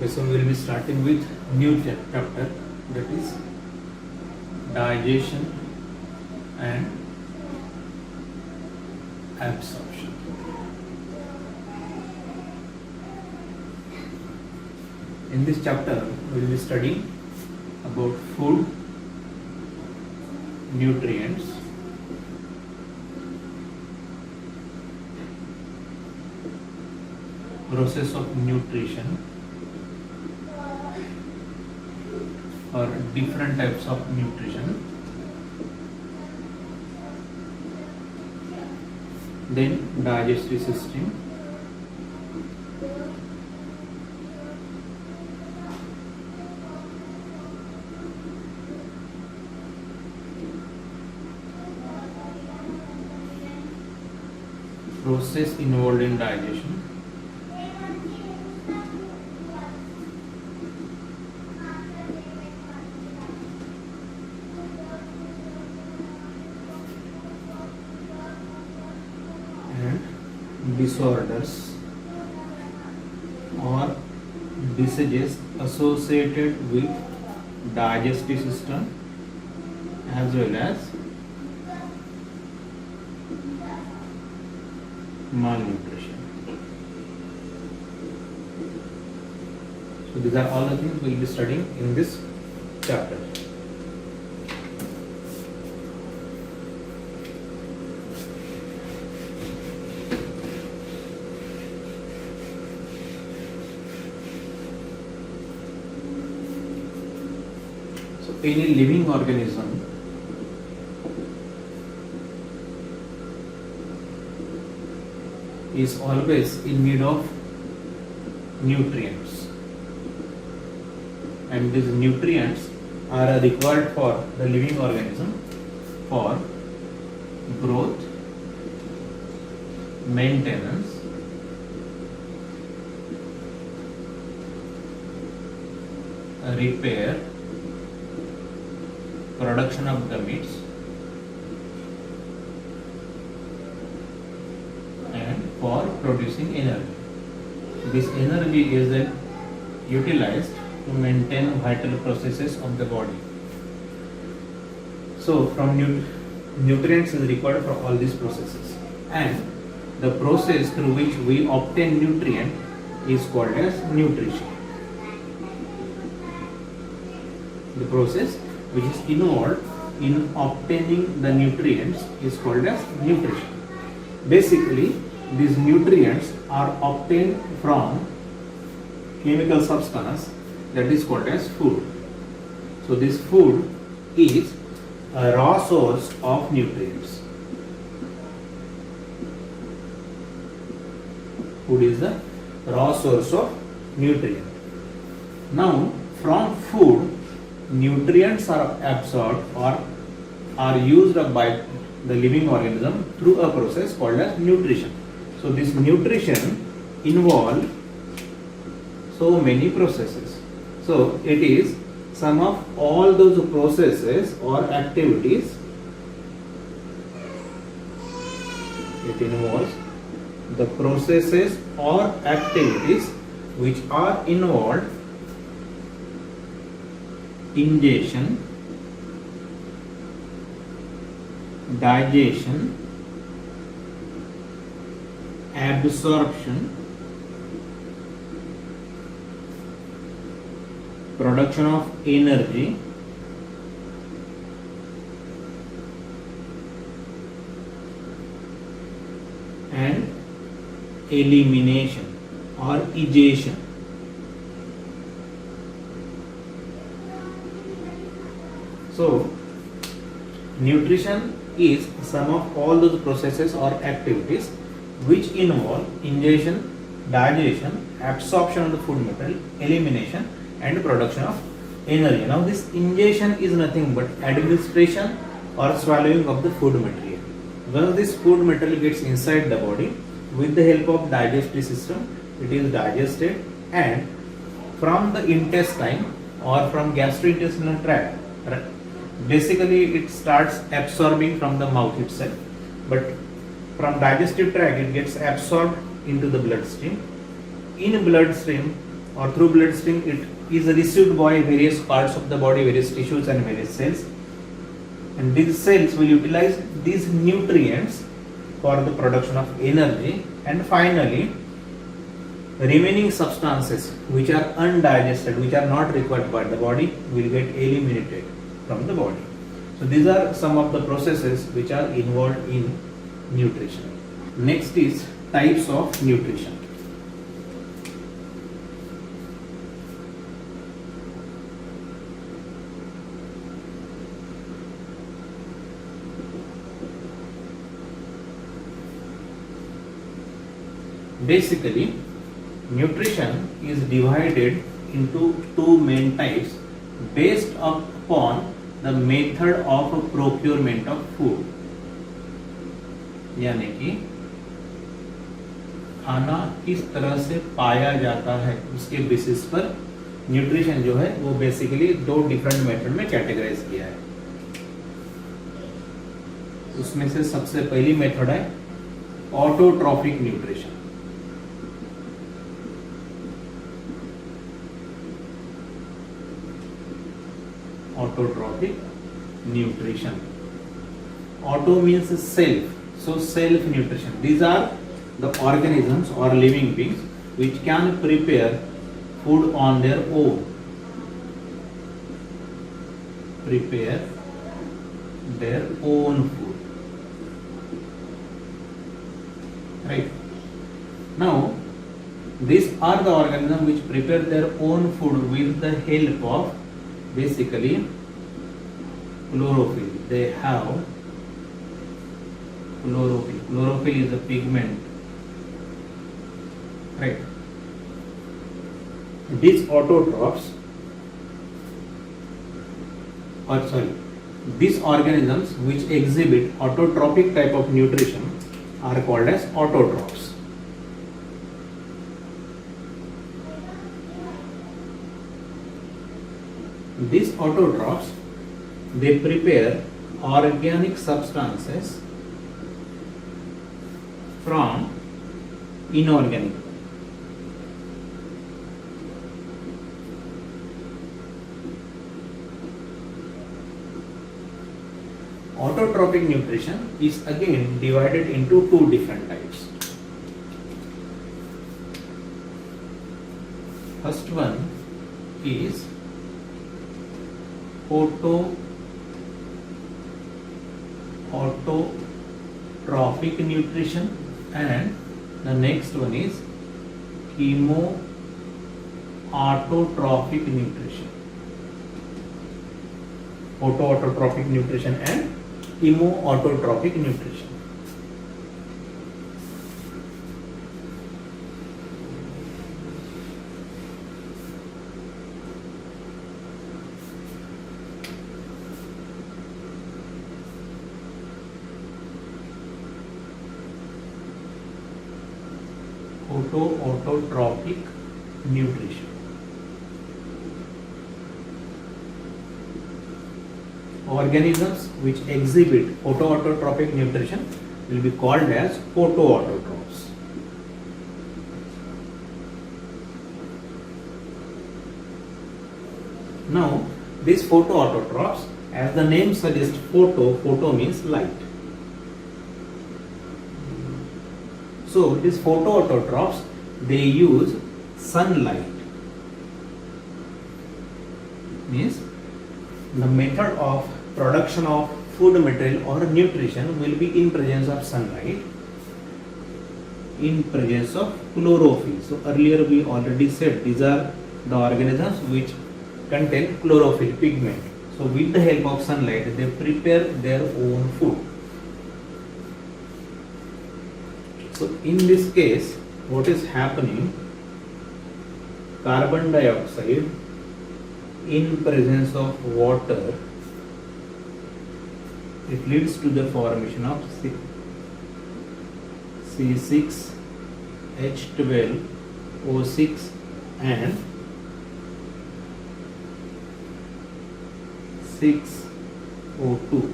Okay, so we will be starting with new chapter, that is digestion and absorption. In this chapter, we will be studying about food, nutrients, process of nutrition, or different types of nutrition, then digestive system, process involved in digestion, and disorders or diseases associated with digestive system as well as malnutrition. So these are all the things we will be studying in this chapter. So any living organism is always in need of nutrients, and these nutrients are required for the living organism for growth, maintenance, repair, production of gametes, and for producing energy. This energy is then utilized to maintain vital processes of the body. So from nutrients is required for all these processes, and the process through which we obtain nutrient is called as nutrition. The process which is involved in obtaining the nutrients is called as nutrition. Basically, these nutrients are obtained from chemical substance that is called as food. So this food is a raw source of nutrients. Food is the raw source of nutrient. Now, from food, nutrients are absorbed or are used by the living organism through a process called as nutrition. So this nutrition involves so many processes. So it is sum of all those processes or activities. It involves the processes or activities which are involved ingestion, digestion, absorption, production of energy, and elimination or egestion. So, nutrition is sum of all those processes or activities which involve ingestion, digestion, absorption of the food material, elimination, and production of energy. Now, this ingestion is nothing but administration or swallowing of the food material. Once this food material gets inside the body, with the help of digestive system, it is digested, and from the intestine or from gastrointestinal tract, basically it starts absorbing from the mouth itself, but from digestive tract it gets absorbed into the bloodstream. In bloodstream or through bloodstream it is received by various parts of the body, various tissues and various cells, and these cells will utilize these nutrients for the production of energy, and finally remaining substances which are undigested, which are not required by the body, will get eliminated from the body. So these are some of the processes which are involved in nutrition. Next is types of nutrition. Basically, nutrition is divided into two main types based upon the method of procurement of food. यानी कि खाना किस तरह से पाया जाता है उसके बेसिस पर न्यूट्रिशन जो है वो बेसिकली दो डिफरेंट मेथड में कैटेगराइज किया है. उसमें से सबसे पहली मेथड है autotrophic nutrition. Autotrophic nutrition. Auto means self, so self nutrition. These are the organisms or living beings which can prepare food on their own. Prepare their own food. Right. Now, these are the organisms which prepare their own food with the help of basically chlorophyll. They have chlorophyll. Chlorophyll is a pigment, right? These autotrophs, these organisms which exhibit autotrophic type of nutrition are called as autotrophs. These autotrophs, they prepare organic substances from inorganic. Autotrophic nutrition is again divided into two different types. First one is autotrophic nutrition, and the next one is chemoautotrophic nutrition. Autotrophic nutrition and chemoautotrophic nutrition. Autotrophic nutrition. Organisms which exhibit autotrophic nutrition will be called as photoautotrophs. Now, these photoautotrophs, as the name suggests, photo means light. So these photoautotrophs, they use sunlight. Means the method of production of food material or nutrition will be in presence of sunlight, in presence of chlorophyll. So earlier we already said these are the organisms which contain chlorophyll pigment. So with the help of sunlight, they prepare their own food. So in this case, what is happening? Carbon dioxide in presence of water, it leads to the formation of C6H12O6 and 6O2,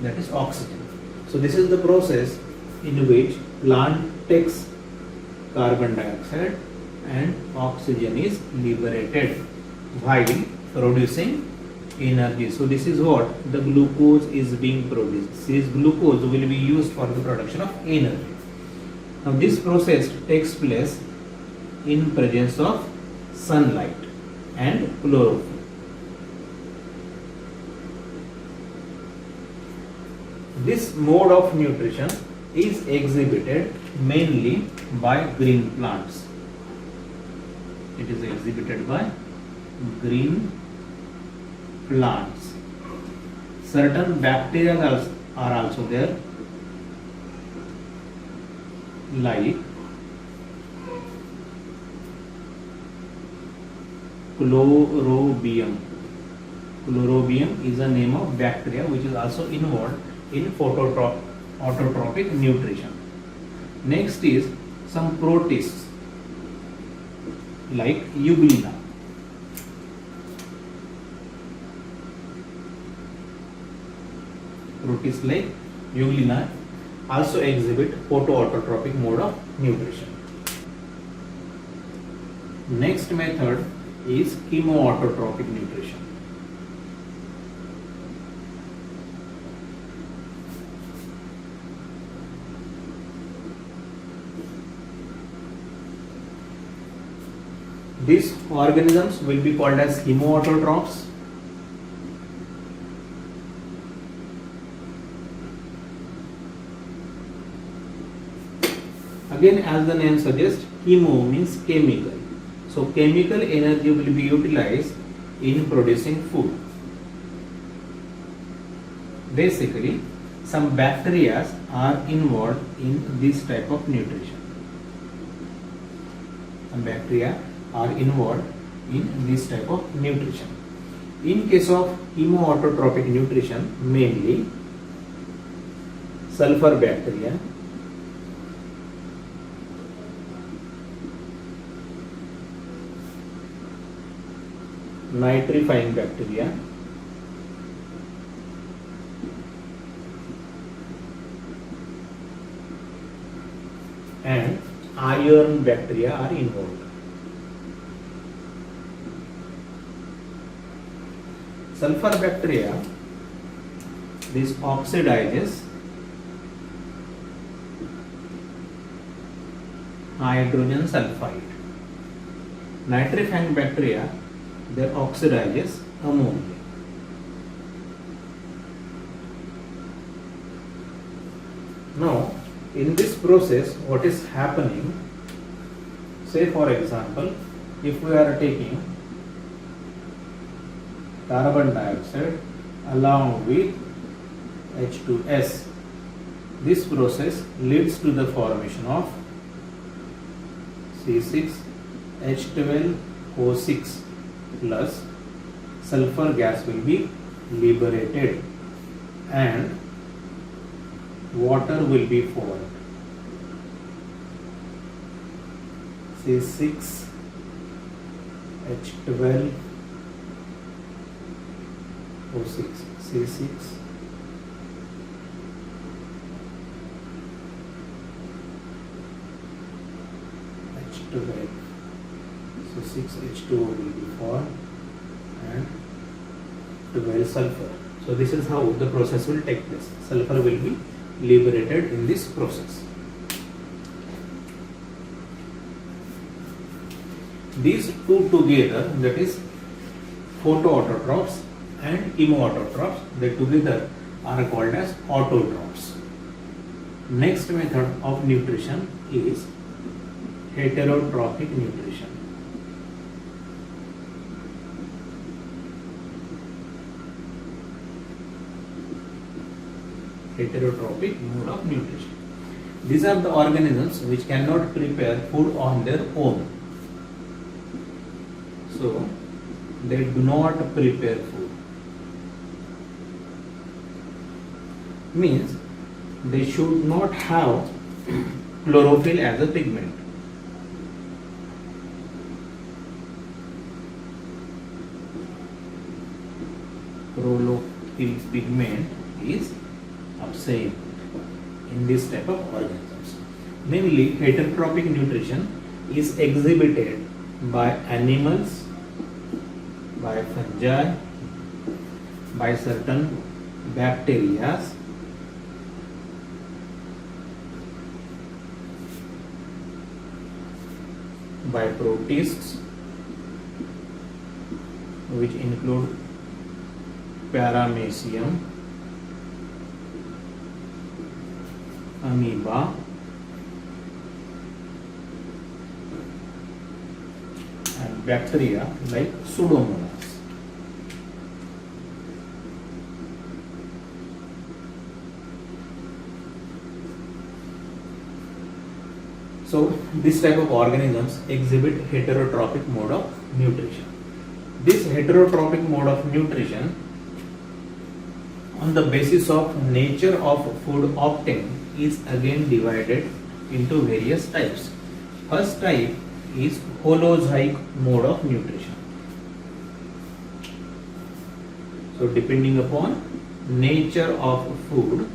that is oxygen. So this is the process in which plant takes carbon dioxide and oxygen is liberated while producing energy. So this is what the glucose is being produced. This glucose will be used for the production of energy. Now this process takes place in presence of sunlight and chlorophyll. This mode of nutrition is exhibited mainly by green plants. It is exhibited by green plants. Certain bacteria are also there, like chlorobium. Chlorobium is a name of bacteria which is also involved in autotrophic nutrition. Next is some protists like Euglena. Protists like Euglena also exhibit photoautotrophic mode of nutrition. Next method is chemoautotrophic nutrition. These organisms will be called as chemoautotrophs. Again, as the name suggests, chemo means chemical. So chemical energy will be utilized in producing food. Basically, some bacteria are involved in this type of nutrition. Some bacteria are involved in this type of nutrition. In case of chemoautotrophic nutrition, mainly sulfur bacteria, nitrifying bacteria, and iron bacteria are involved. Sulfur bacteria, this oxidizes hydrogen sulfide. Nitrifying bacteria, they oxidizes ammonia. Now, in this process, what is happening? Say for example, if we are taking carbon dioxide along with H2S, this process leads to the formation of C6H12O6 plus sulfur gas will be liberated and water will be formed. C6H12O6, C6 H12, so 6H2O will be formed and 12 sulfur. So this is how the process will take place. Sulfur will be liberated in this process. These two together, that is photoautotrophs and chemoautotrophs, they together are called as autotrophs. Next method of nutrition is heterotrophic nutrition. Heterotrophic mode of nutrition. These are the organisms which cannot prepare food on their own. So they do not prepare food. Means they should not have chlorophyll as a pigment. Chlorophyll pigment is absent in this type of organisms. Namely, heterotrophic nutrition is exhibited by animals, by fungi, by certain bacteria, by protists, which include Paramecium, amoeba, and bacteria like Pseudomonas. So this type of organisms exhibit heterotrophic mode of nutrition. This heterotrophic mode of nutrition, on the basis of nature of food obtained, is again divided into various types. First type is holozoic mode of nutrition. So depending upon nature of food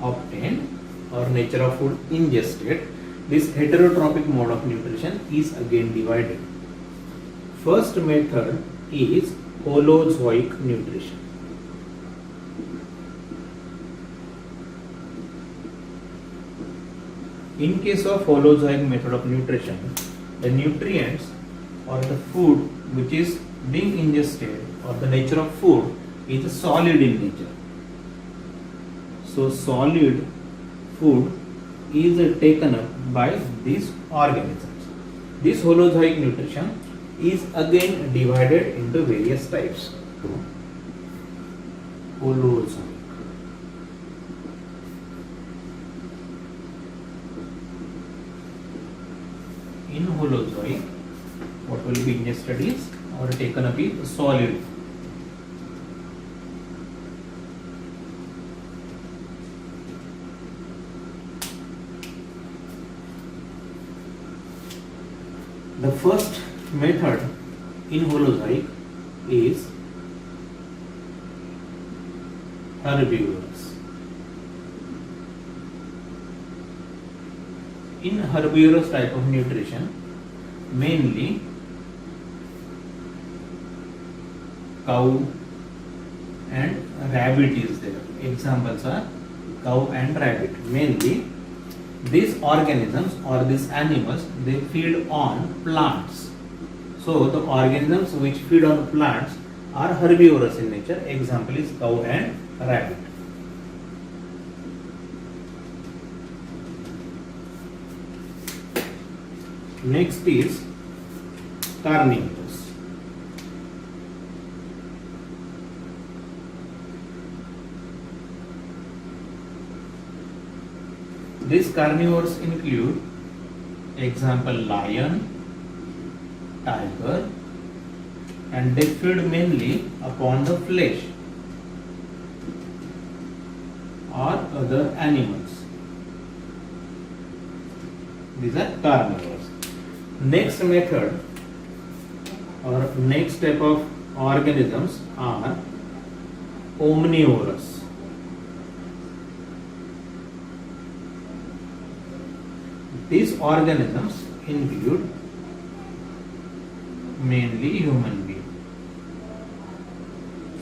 obtained or nature of food ingested, this heterotrophic mode of nutrition is again divided. First method is holozoic nutrition. In case of holozoic method of nutrition, the nutrients or the food which is being ingested or the nature of food is solid in nature. So solid food is taken up by these organisms. This holozoic nutrition is again divided into various types. Holozoic. In holozoic, what will be ingested is or taken up is solid. The first method in holozoic is herbivorous. In herbivorous type of nutrition, mainly cow and rabbit is there. Examples are cow and rabbit. Mainly these organisms or these animals, they feed on plants. So the organisms which feed on plants are herbivorous in nature. Example is cow and rabbit. Next is carnivorous. These carnivores include example lion, tiger, and they feed mainly upon the flesh or other animals. These are carnivores. Next method or next type of organisms are omnivorous. These organisms include mainly human beings.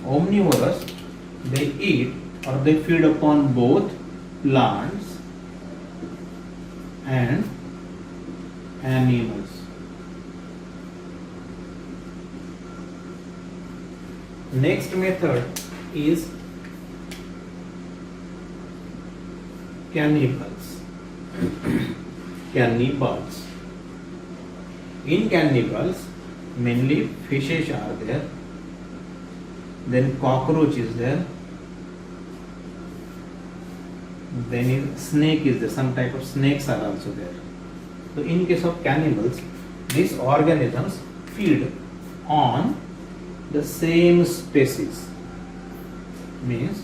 Omnivorous, they eat or they feed upon both plants and animals. Next method is cannibals. Cannibals. In cannibals, mainly fishes are there, then cockroach is there, then snake is there, some type of snakes are also there. So in case of cannibals, these organisms feed on the same species, means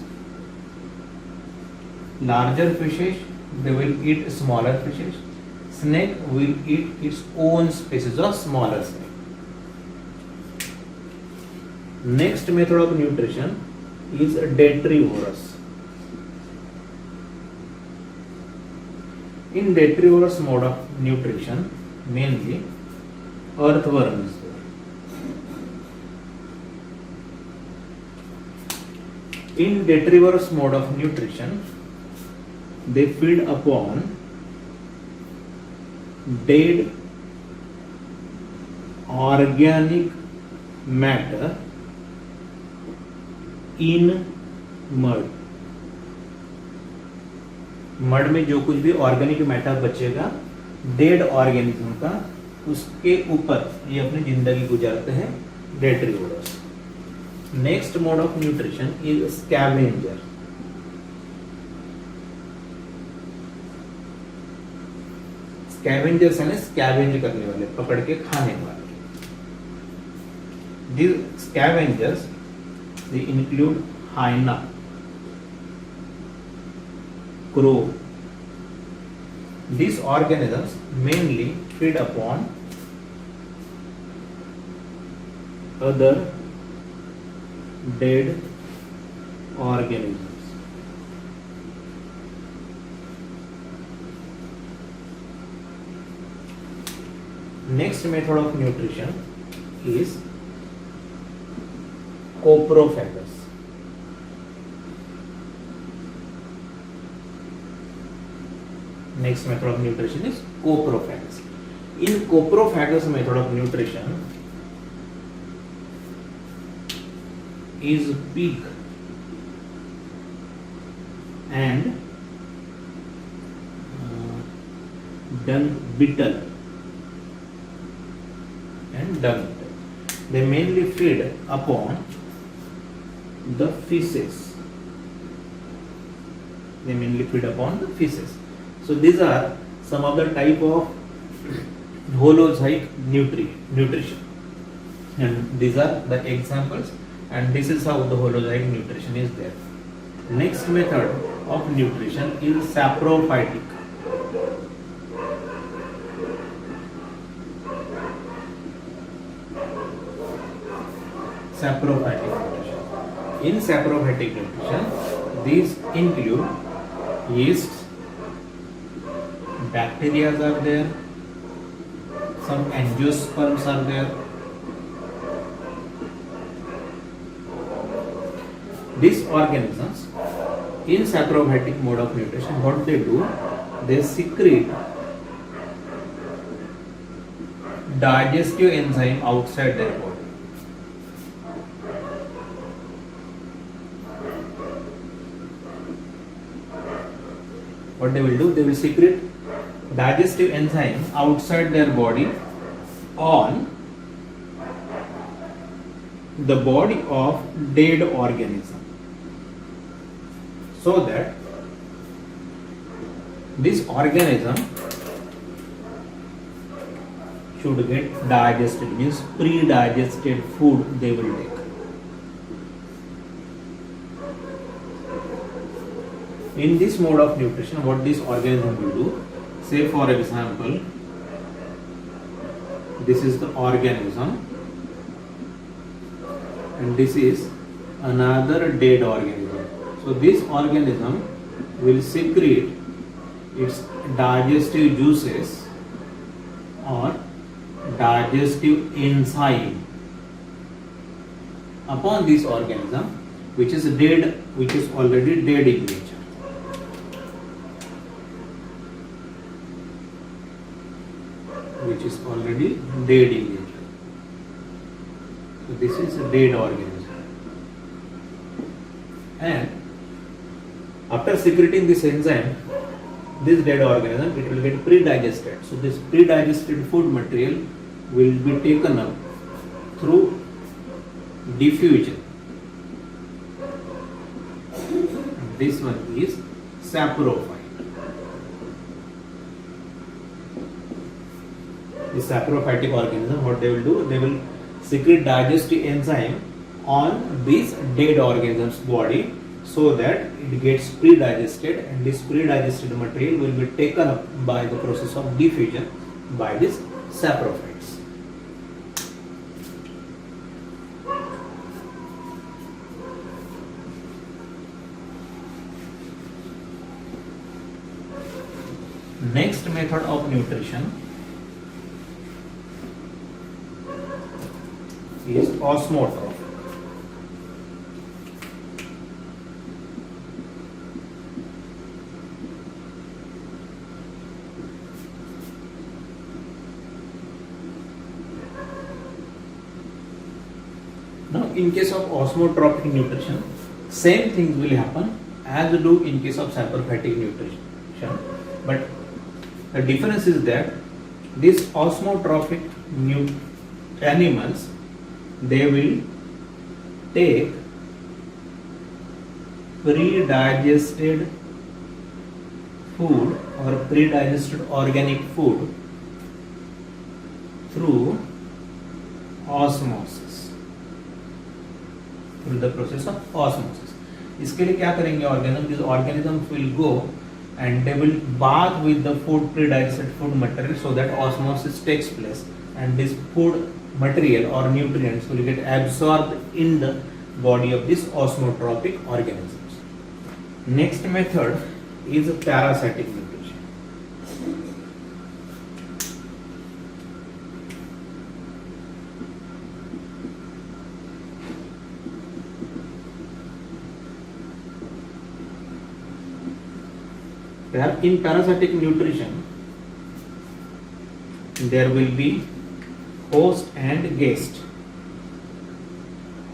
larger fishes, they will eat smaller fishes. Snake will eat its own species of smaller snake. Next method of nutrition is detrivorous. In detrivorous mode of nutrition, mainly earthworm is there. In detrivorous mode of nutrition, they feed upon dead organic matter in mud. Mud में जो कुछ भी organic matter बचेगा dead organism का, उसके ऊपर ये अपनी जिंदगी गुजारते हैं detritivores. Next mode of nutrition is scavenger. Scavengers यानी स्कैवेंज करने वाले, पकड़ के खाने वाले. These scavengers, they include hyena, crow. These organisms mainly feed upon other dead organisms. Next method of nutrition is coprophagous. Next method of nutrition is coprophagous. In coprophagous method of nutrition is pig and dung beetle and dung beetle. They mainly feed upon the feces. They mainly feed upon the feces. So these are some of the type of holozoic nutrition, and these are the examples, and this is how the holozoic nutrition is there. Next method of nutrition is saprophytic. Saprophytic nutrition. In saprophytic nutrition, these include yeasts, bacteria are there, some angiosperms are there. These organisms in saprophytic mode of nutrition, what they do, they secrete digestive enzyme outside their body. What they will do, they will secrete digestive enzyme outside their body on the body of dead organism, so that this organism should get digested, means pre-digested food they will take. In this mode of nutrition, what this organism will do, say for example, this is the organism and this is another dead organism. So this organism will secrete its digestive juices or digestive enzyme upon this organism which is dead, which is already dead in nature. Which is already dead in nature. So this is a dead organism. And after secreting this enzyme, this dead organism, it will get pre-digested. So this pre-digested food material will be taken up through diffusion. And this one is saprophyte. The saprophytic organism, what they will do, they will secrete digestive enzyme on this dead organism's body so that it gets pre-digested, and this pre-digested material will be taken up by the process of diffusion by these saprophytes. Next method of nutrition is osmotrophy. Now, in case of osmotropic nutrition, same things will happen as do in case of saprophytic nutrition, but the difference is that these osmotrophic animals, they will take pre-digested food or pre-digested organic food through osmosis, through the process of osmosis. इसके लिए क्या करेंगे organism? These organisms will go and they will bath with the food, pre-digested food material, so that osmosis takes place and this food material or nutrients will get absorbed in the body of these osmotropic organisms. Next method is parasitic nutrition. In parasitic nutrition, there will be host and guest.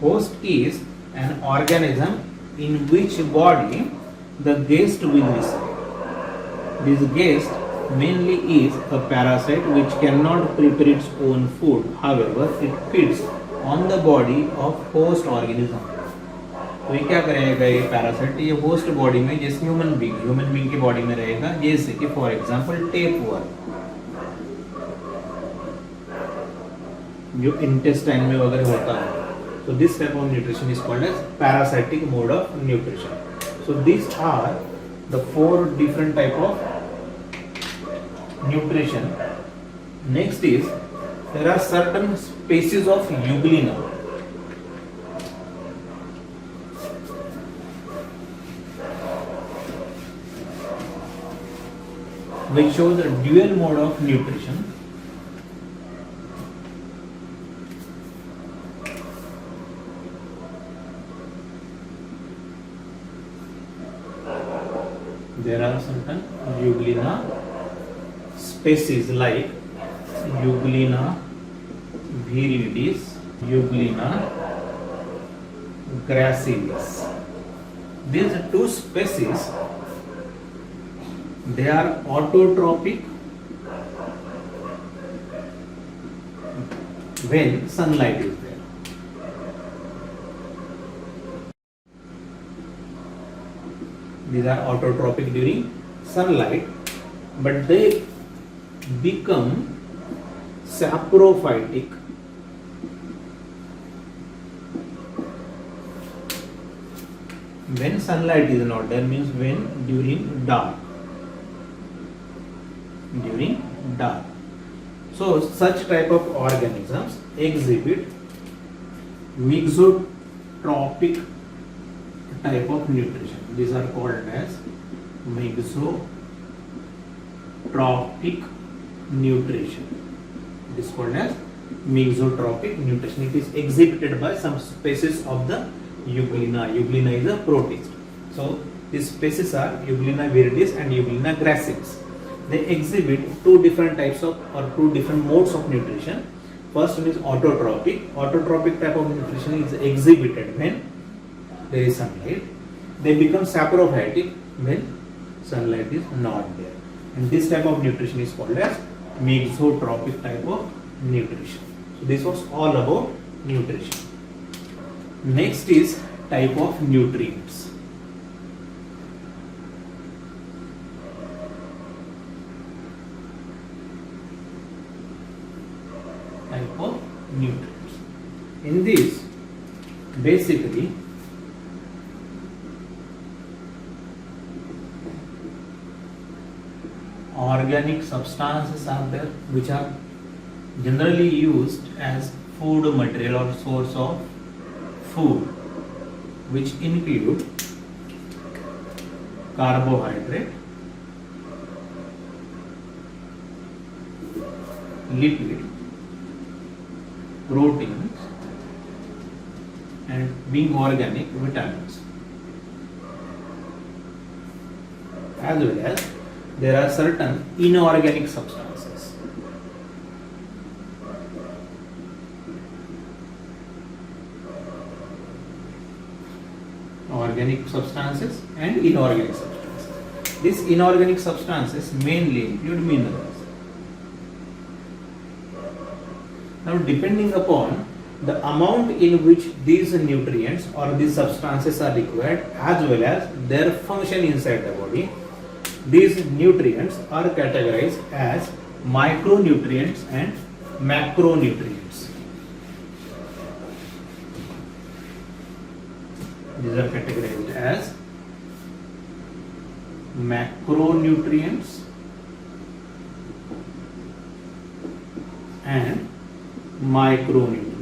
Host is an organism in which body the guest will reside. This guest mainly is a parasite which cannot prepare its own food. However, it feeds on the body of host organism. तो ये क्या करेगा? ये parasite ये host body में, जैसे human being की body में रहेगा, जैसे कि फॉर एग्जांपल टेपवर्म जो इंटेस्टाइन में वगैरह होता है. So this type of nutrition is called as parasitic mode of nutrition. So these are the 4 different type of nutrition. Next is there are certain species of Euglena. Which shows a dual mode of nutrition. There are certain Euglena species like Euglena viridis, Euglena gracilis. These 2 species, they are autotrophic when sunlight is there. These are autotrophic during sunlight, but they become saprophytic when sunlight is not there, means when during dark. So such type of organisms exhibit mixotropic type of nutrition. These are called as mixotropic nutrition. It is called as mixotropic nutrition. It is exhibited by some species of the Euglena. Euglena is a protist. So these species are Euglena viridis and Euglena gracilis. They exhibit 2 different types of or 2 different modes of nutrition. First one is autotrophic. Autotrophic type of nutrition is exhibited when there is sunlight. They become saprophytic when sunlight is not there. And this type of nutrition is called as mixotropic type of nutrition. So this was all about nutrition. Next is type of nutrients. Type of nutrients. In this, basically, organic substances are there which are generally used as food material or source of food, which include carbohydrate, lipid, proteins, and being organic, vitamins. As well as there are certain inorganic substances. Organic substances and inorganic substances. These inorganic substances mainly include minerals. Now, depending upon the amount in which these nutrients or these substances are required as well as their function inside the body, these nutrients are categorized as micronutrients and macronutrients. These are categorized as macronutrients and micronutrients.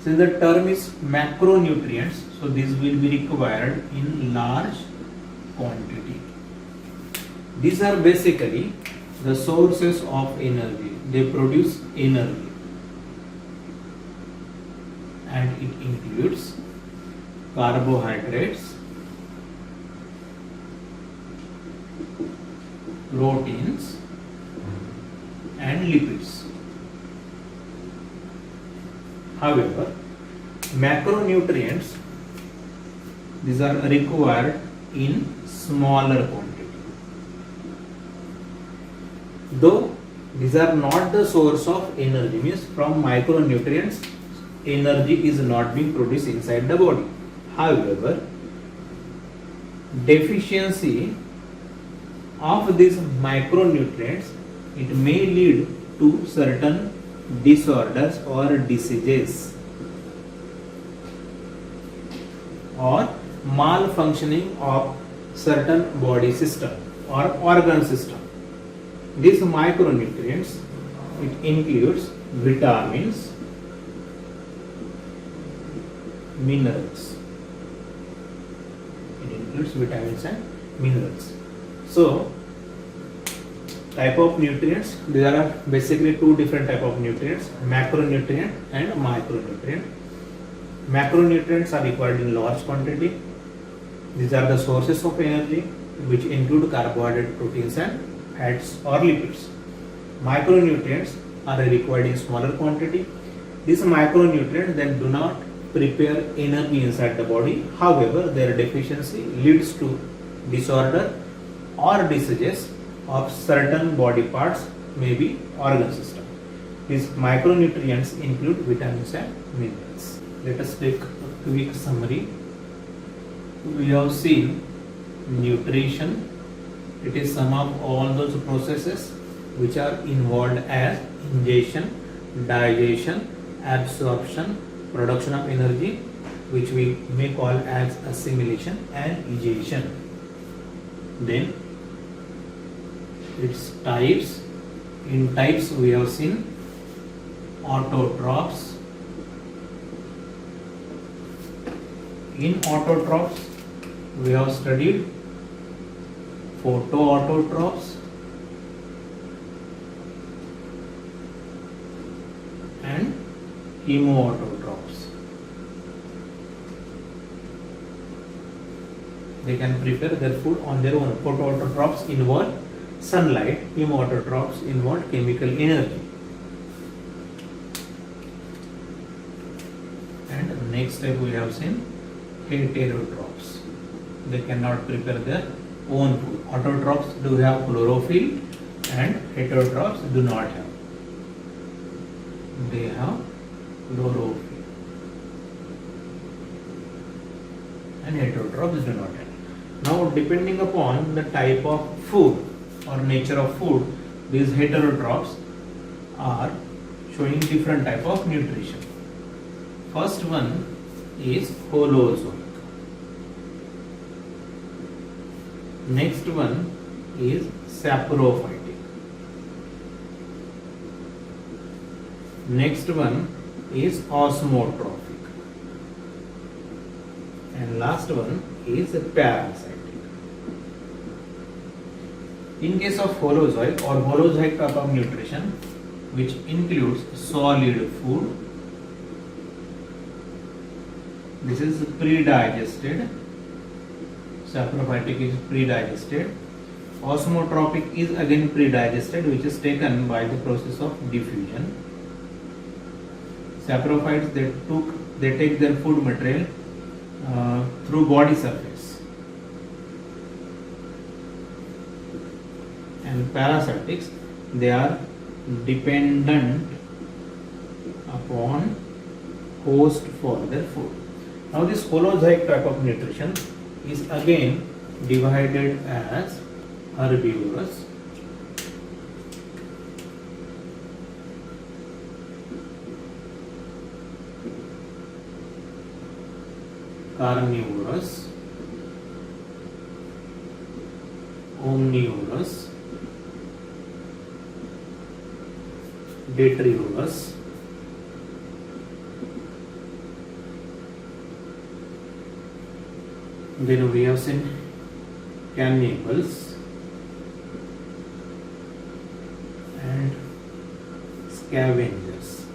Since the term is macronutrients, so these will be required in large quantity. These are basically the sources of energy. They produce energy, and it includes carbohydrates, proteins, and lipids. However, macronutrients, these are required in smaller quantity. Though these are not the source of energy, means from micronutrients energy is not being produced inside the body. However, deficiency of these micronutrients, it may lead to certain disorders or diseases or malfunctioning of certain body system or organ system. These micronutrients, it includes vitamins, minerals. It includes vitamins and minerals. So, type of nutrients, there are basically two different type of nutrients, macronutrient and micronutrient. Macronutrients are required in large quantity. These are the sources of energy, which include carbohydrate, proteins and fats or lipids. Micronutrients are required in smaller quantity. These micronutrients then do not prepare energy inside the body. However, their deficiency leads to disorder or diseases of certain body parts, maybe organ system. These micronutrients include vitamins and minerals. Let us take a quick summary. We have seen nutrition. It is sum of all those processes which are involved as ingestion, digestion, absorption, production of energy, which we may call as assimilation and egestion. Then its types. In types we have seen autotrophs. In autotrophs we have studied photoautotrophs and chemoautotrophs. They can prepare their food on their own. Photoautotrophs involve sunlight, chemoautotrophs involve chemical energy. And next step we have seen heterotrophs. They cannot prepare their own food. Autotrophs do have chlorophyll and heterotrophs do not have. They have chlorophyll and heterotrophs do not have. Now, depending upon the type of food or nature of food, these heterotrophs are showing different type of nutrition. First one is holozoic. Next one is saprophytic. Next one is osmotrophic. And last one is parasitic. In case of holozoic or holozoic type of nutrition, which includes solid food, this is pre-digested. Saprophytic is pre-digested. Osmotropic is again pre-digested, which is taken by the process of diffusion. Saprophytes, they take their food material through body surface. And parasitics, they are dependent upon host for their food. Now this holozoic type of nutrition is again divided as herbivorous, carnivorous, omnivorous, detrivorous, then we have seen cannibals and scavengers.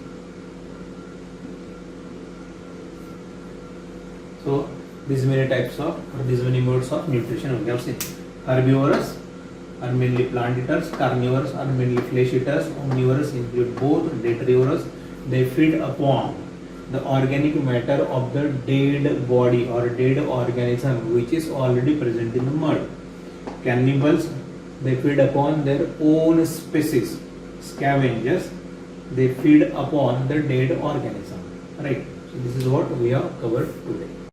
So these many types of, or these many modes of nutrition we have seen. Herbivorous are mainly plant eaters, carnivorous are mainly flesh eaters, omnivorous include both, detrivorous, they feed upon the organic matter of the dead body or dead organism which is already present in the mud. Cannibals, they feed upon their own species. Scavengers, they feed upon the dead organism. Right. So this is what we have covered today.